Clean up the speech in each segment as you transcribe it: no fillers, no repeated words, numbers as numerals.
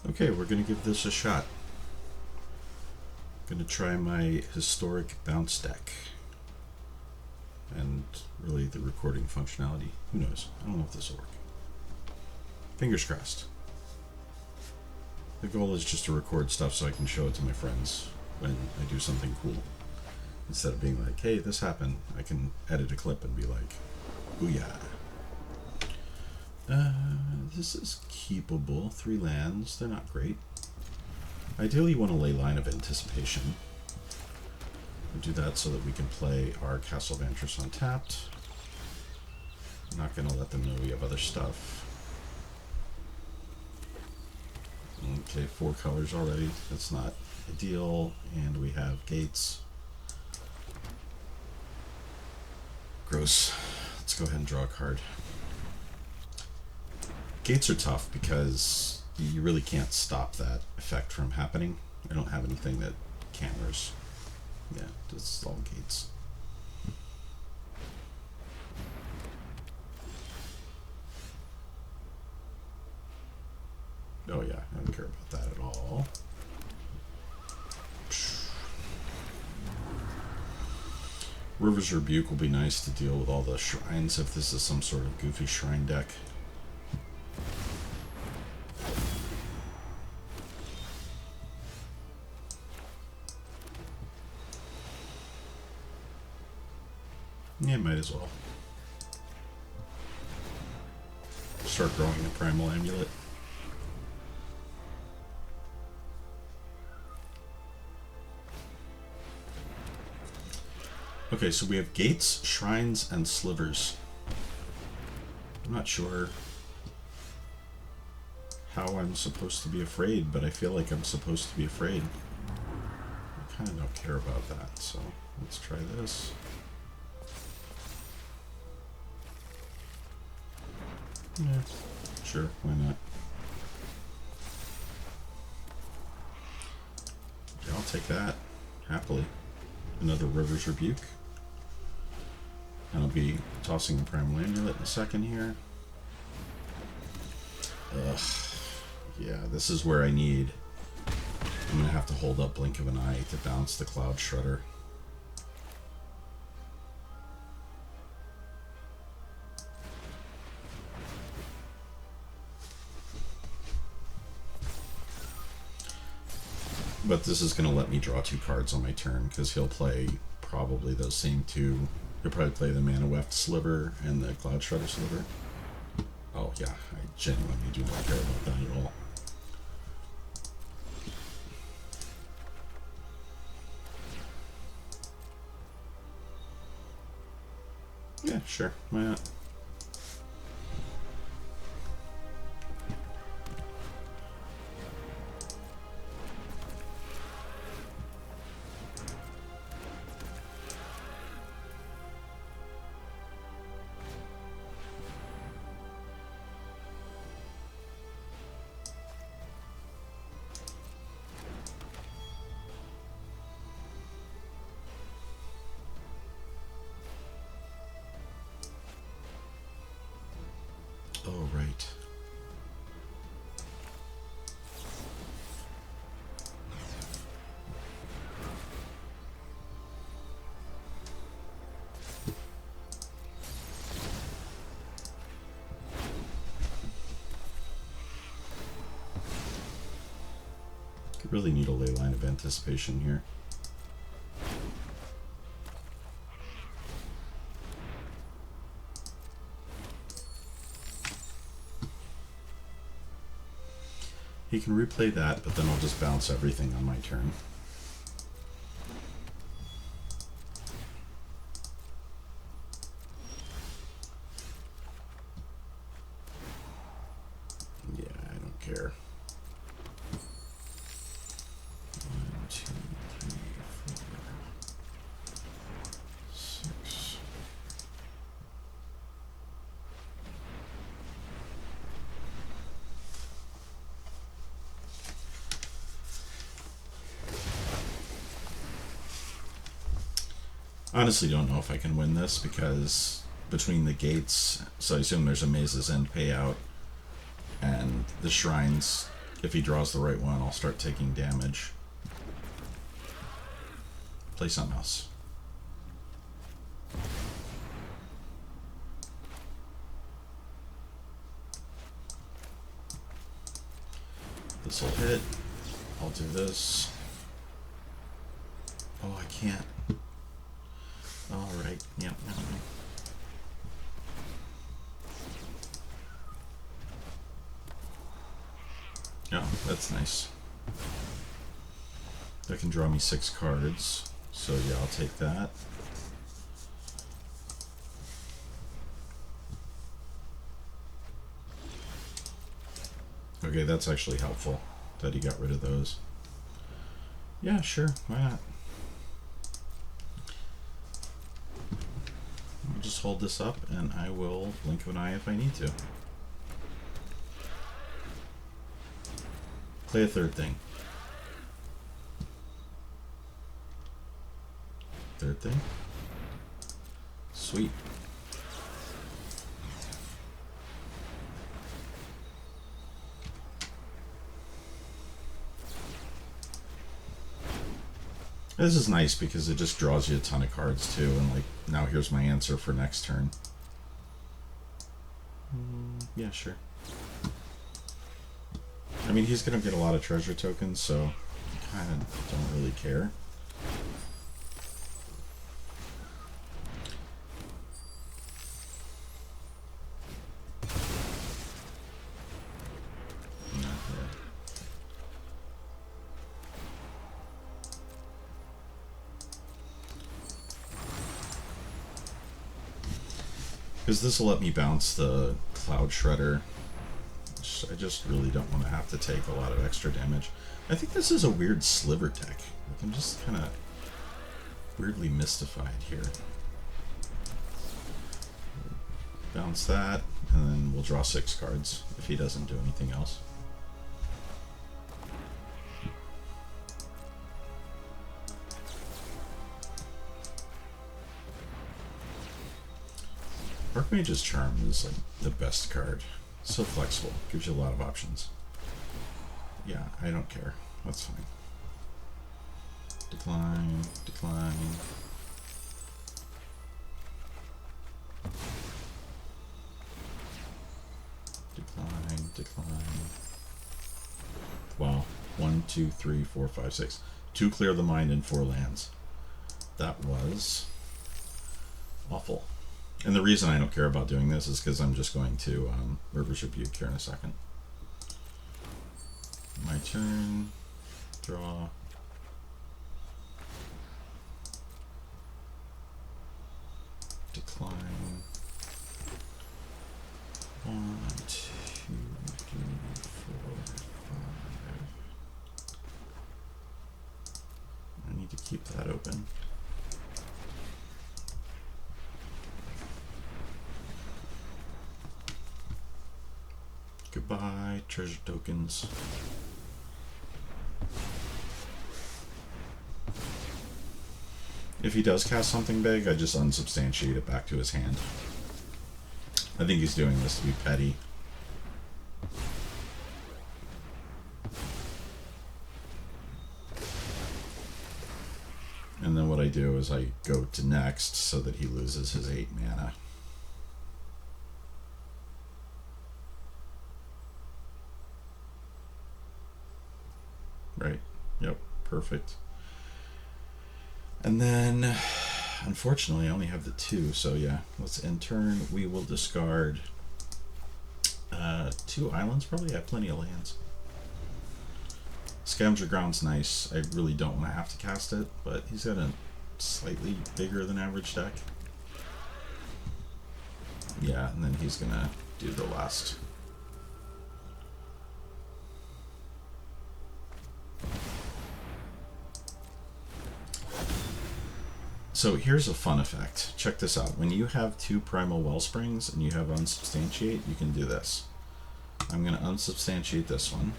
Okay, we're going to give this a shot. I'm going to try my historic bounce deck. And really the recording functionality. Who knows? I don't know if this will work. Fingers crossed. The goal is just to record stuff so I can show it to my friends when I do something cool. Instead of being like, hey, this happened, I can edit a clip and be like, booyah. This is keepable. 3 lands, they're not great. Ideally you want to Leyline of Anticipation. We'll do that so that we can play our Castle Vantress untapped. I'm not going to let them know we have other stuff. Okay, 4 colors already. That's not ideal. And we have gates. Gross. Let's go ahead and draw a card. Gates are tough because you really can't stop that effect from happening. I don't have anything that counters. Yeah, it's all gates. Oh yeah, I don't care about that at all. River's Rebuke will be nice to deal with all the shrines if this is some sort of goofy shrine deck. Yeah, might as well. Start growing a Primal Amulet. Okay, so we have gates, shrines, and slivers. I'm not sure how I'm supposed to be afraid, but I feel like I'm supposed to be afraid. I kind of don't care about that, so let's try this. Yeah, sure, why not? Yeah, I'll take that, happily. Another River's Rebuke. And I'll be tossing the Primal Amulet in a second here. Ugh. Yeah, this is where I need... I'm going to have to hold up Blink of an Eye to bounce the Cloud Shredder. But this is going to let me draw 2 cards on my turn, because he'll play probably those same 2. He'll probably play the Mana Weft Sliver and the Cloud Shredder Sliver. Oh yeah, I genuinely do not care about that at all. Yeah, sure, why not? Oh, right. Could really need a Leyline of Anticipation here. He can replay that, but then I'll just bounce everything on my turn. Yeah, I don't care. 1, 2, 3, 4, 6. Honestly don't know if I can win this because between the gates, so I assume there's a Maze's End payout, and the shrines if he draws the right one, I'll start taking damage. Play something else. This will hit. I'll do this. Oh, I can't. Alright, yep. Oh, that's nice. That can draw me 6 cards. So yeah, I'll take that. Okay, that's actually helpful that he got rid of those. Yeah, sure, why not? I'll just hold this up and I will blink of an eye if I need to. Play a third thing. Third thing. Sweet. This is nice because it just draws you a ton of cards too, and like now here's my answer for next turn. Yeah, sure. I mean, he's gonna get a lot of treasure tokens, so I kind of don't really care. Because this will let me bounce the Cloud Shredder. I just really don't want to have to take a lot of extra damage. I think this is a weird sliver deck. Like, I'm just kind of weirdly mystified here. Bounce that, and then we'll draw 6 cards if he doesn't do anything else. Archmage's Charm is like the best card. So flexible, gives you a lot of options. Yeah, I don't care. That's fine. Decline, decline. Decline, decline. Wow. 1, 2, 3, 4, 5, 6. 2 clear the mind and 4 lands. That was awful. And the reason I don't care about doing this is because I'm just going to River's Rebuke here in a second. My turn. Draw. Decline. 1, 2, 3, 4, 5. I need to keep that open. Goodbye, treasure tokens. If he does cast something big, I just unsubstantiate it back to his hand. I think he's doing this to be petty. And then what I do is I go to next so that he loses his 8 mana. Right. Yep. Perfect. And then, unfortunately, I only have the 2, so yeah. Let's end turn. We will discard 2 islands, probably. I have plenty of lands. Scavenger Grounds, nice. I really don't want to have to cast it, but he's got a slightly bigger than average deck. Yeah, and then he's gonna do the last. So here's a fun effect. Check this out. When you have 2 Primal Wellsprings and you have Unsubstantiate, you can do this. I'm going to unsubstantiate this one.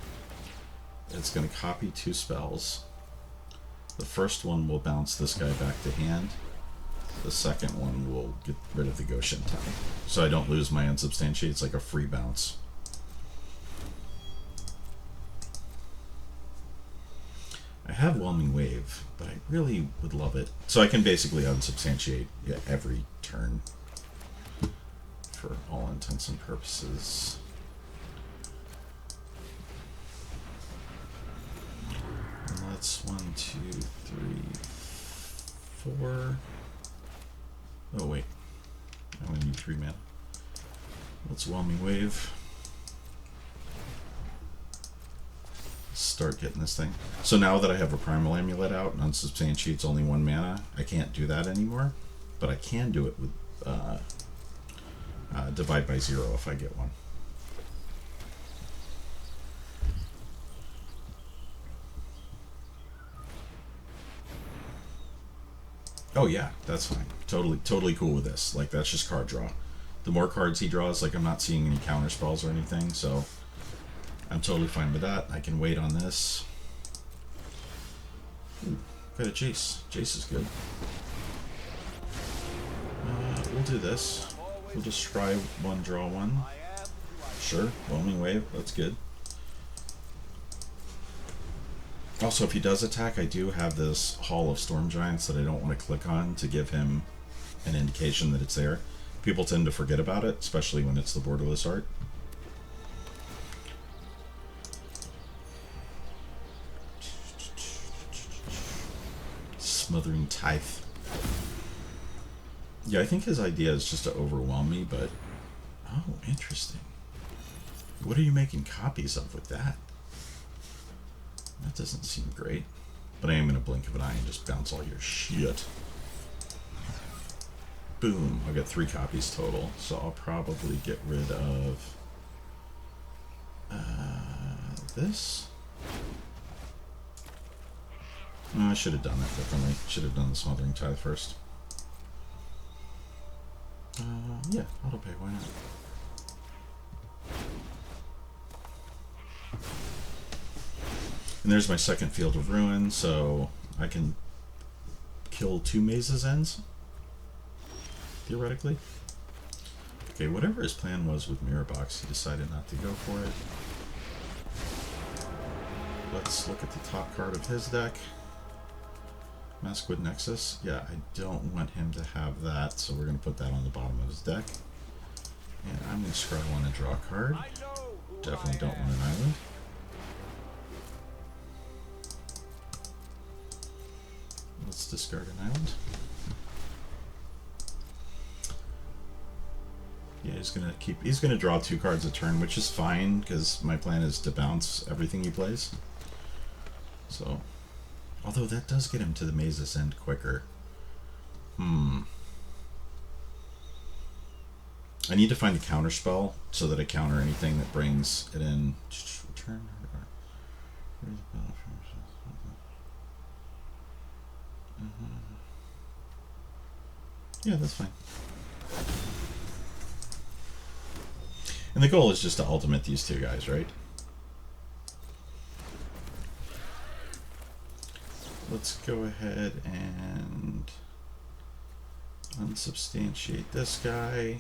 It's going to copy 2 spells. The first one will bounce this guy back to hand. The second one will get rid of the Goshen Tie. So I don't lose my Unsubstantiate. It's like a free bounce. Whelming Wave, but I really would love it. So I can basically unsubstantiate every turn for all intents and purposes. And that's 1, 2, 3, 4. Oh wait, I'm gonna need 3 mana. Let's Whelming Wave. Start getting this thing. So now that I have a Primal Amulet out and Unsubstantiate's only 1 mana, I can't do that anymore. But I can do it with Divide by 0 if I get one. Oh yeah, that's fine. Totally cool with this. Like, that's just card draw. The more cards he draws, like, I'm not seeing any counter spells or anything, so I'm totally fine with that. I can wait on this. Ooh, got a Jace. Jace is good. We'll do this. We'll just scry 1, draw 1. Sure, Whelming Wave, that's good. Also, if he does attack, I do have this Hall of Storm Giants that I don't want to click on to give him an indication that it's there. People tend to forget about it, especially when it's the borderless art. Smothering Tithe. Yeah, I think his idea is just to overwhelm me, but... Oh, interesting. What are you making copies of with that? That doesn't seem great. But I am going to blink of an eye and just bounce all your shit. Boom. I'll get 3 copies total, so I'll probably get rid of... this? No, I should have done that differently. Should have done the Smothering Tithe first. Yeah, auto pay, why not? And there's my second Field of Ruin, so I can kill 2 Maze's Ends, theoretically. Okay, whatever his plan was with Mirror Box, he decided not to go for it. Let's look at the top card of his deck. Mascot Nexus. Yeah, I don't want him to have that, so we're going to put that on the bottom of his deck. And I'm going to scry 1 and draw a card. Definitely don't want an island. Let's discard an island. Yeah, he's gonna draw 2 cards a turn, which is fine because my plan is to bounce everything he plays. So, although that does get him to the Maze's End quicker. I need to find a counter spell so that I counter anything that brings it in. Return. Yeah, that's fine. And the goal is just to ultimate these 2 guys, right? Let's go ahead and unsubstantiate this guy,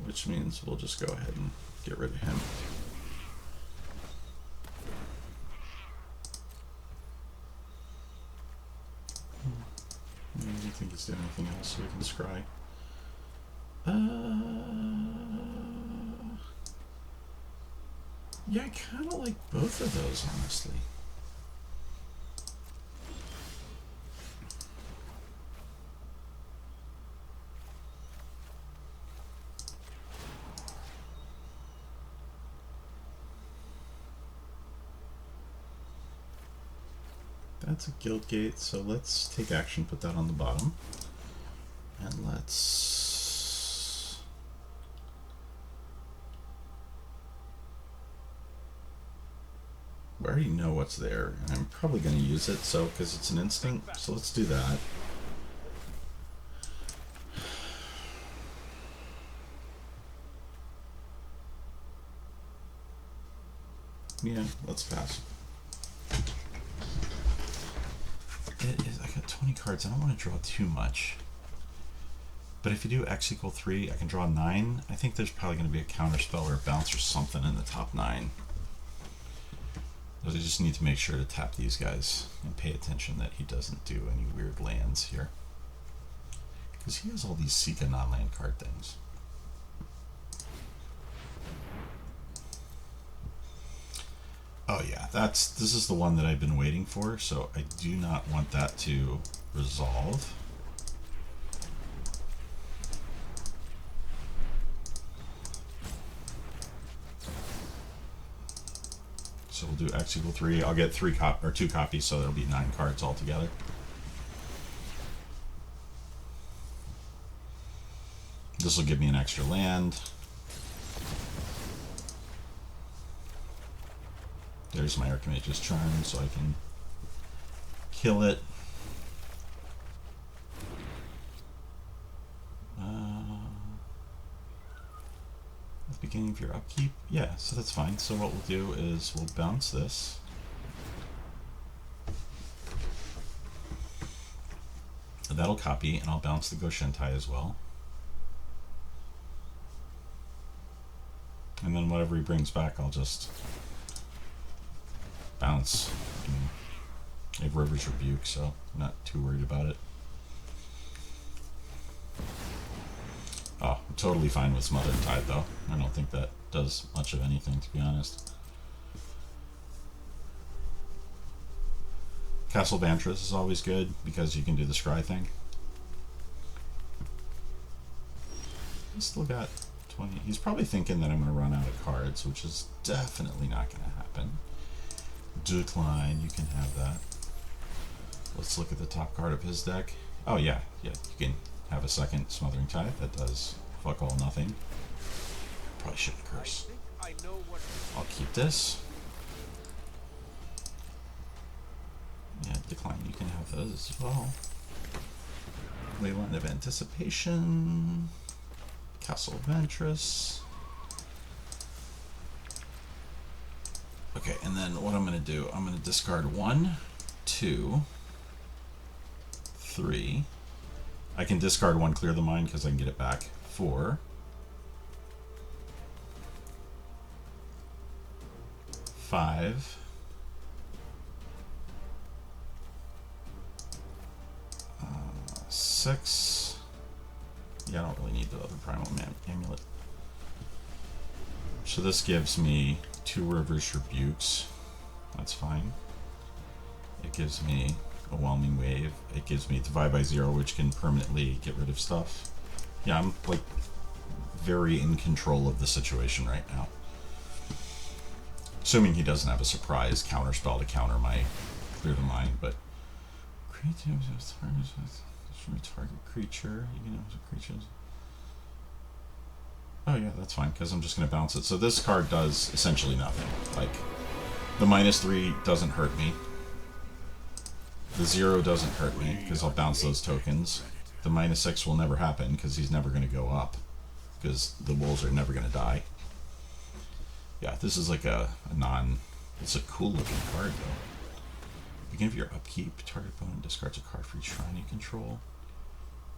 which means we'll just go ahead and get rid of him. I don't think he's doing anything else, so we can scry. Yeah, I kind of like both of those, honestly. That's a guild gate, so let's take action, put that on the bottom. And let's... I already know what's there, and I'm probably going to use it, so because it's an instant, so let's do that. Yeah, let's pass. I got 20 cards. I don't want to draw too much. But if you do X = 3, I can draw 9. I think there's probably going to be a counter spell or a bounce or something in the top 9. But I just need to make sure to tap these guys and pay attention that he doesn't do any weird lands here. Because he has all these Sika non-land card things. Oh yeah, this is the one that I've been waiting for, so I do not want that to resolve. So we'll do X equal 3. I'll get 2 copies, so there'll be 9 cards altogether. This will give me an extra land. There's my Archmage's Charm, so I can kill it. At the beginning of your upkeep? Yeah, so that's fine. So what we'll do is we'll bounce this. That'll copy, and I'll bounce the Goshentai as well. And then whatever he brings back, I'll just bounce. I have River's Rebuke, so I'm not too worried about it. Oh, I'm totally fine with Smothered Tide, though. I don't think that does much of anything, to be honest. Castle Vantress is always good, because you can do the scry thing. He's still got 20. He's probably thinking that I'm going to run out of cards, which is definitely not going to happen. Decline, you can have that. Let's look at the top card of his deck. Oh yeah, you can have a second Smothering Tide that does fuck all nothing. Probably shouldn't curse. I'll keep this. Yeah, Decline, you can have those as well. Leyline of Anticipation. Castle Vantress. Okay, and then what I'm going to do, I'm going to discard 1, 2, 3. I can discard 1, clear the mind because I can get it back. 4. 5. 6. Yeah, I don't really need the other Primal Amulet. So this gives me 2 Rivers Rebukes. That's fine. It gives me a Whelming Wave. It gives me Divide by 0, which can permanently get rid of stuff. Yeah, I'm like very in control of the situation right now. Assuming he doesn't have a surprise counterspell to counter my Clear the Mind, but target creature. You can have creatures. Oh yeah, that's fine, because I'm just going to bounce it. So this card does essentially nothing. Like, the -3 doesn't hurt me. The 0 doesn't hurt me, because I'll bounce those tokens. The -6 will never happen, because he's never going to go up. Because the wolves are never going to die. Yeah, this is like a it's a cool looking card, though. Beginning of your upkeep, target opponent discards a card for each shrine you control.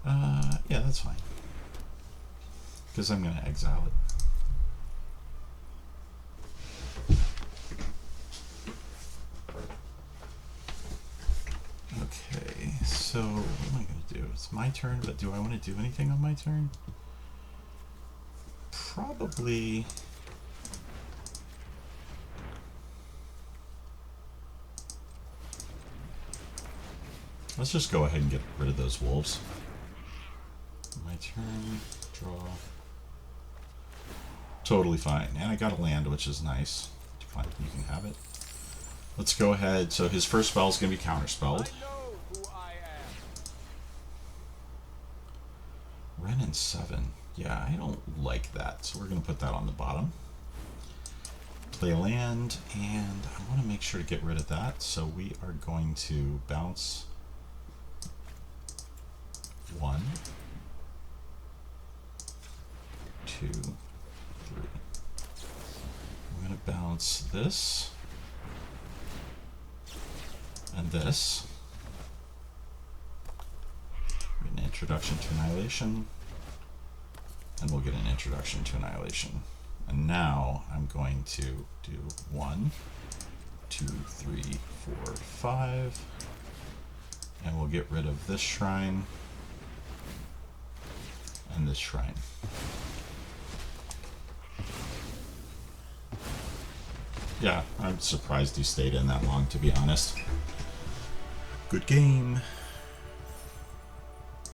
Yeah, that's fine. Because I'm going to exile it. Okay, so what am I going to do? It's my turn, but do I want to do anything on my turn? Probably. Let's just go ahead and get rid of those wolves. My turn, draw. Totally fine. And I got a land, which is nice. Fine, you can have it. Let's go ahead. So his first spell is going to be counterspelled. Ren and 7. Yeah, I don't like that. So we're going to put that on the bottom. Play a land, and I want to make sure to get rid of that. So we are going to bounce 1, 2, 3. I'm going to bounce this and this. Get an introduction to Annihilation, and we'll get an introduction to Annihilation. And now I'm going to do 1, 2, 3, 4, 5. And we'll get rid of this shrine and this shrine. Yeah, I'm surprised he stayed in that long, to be honest. Good game.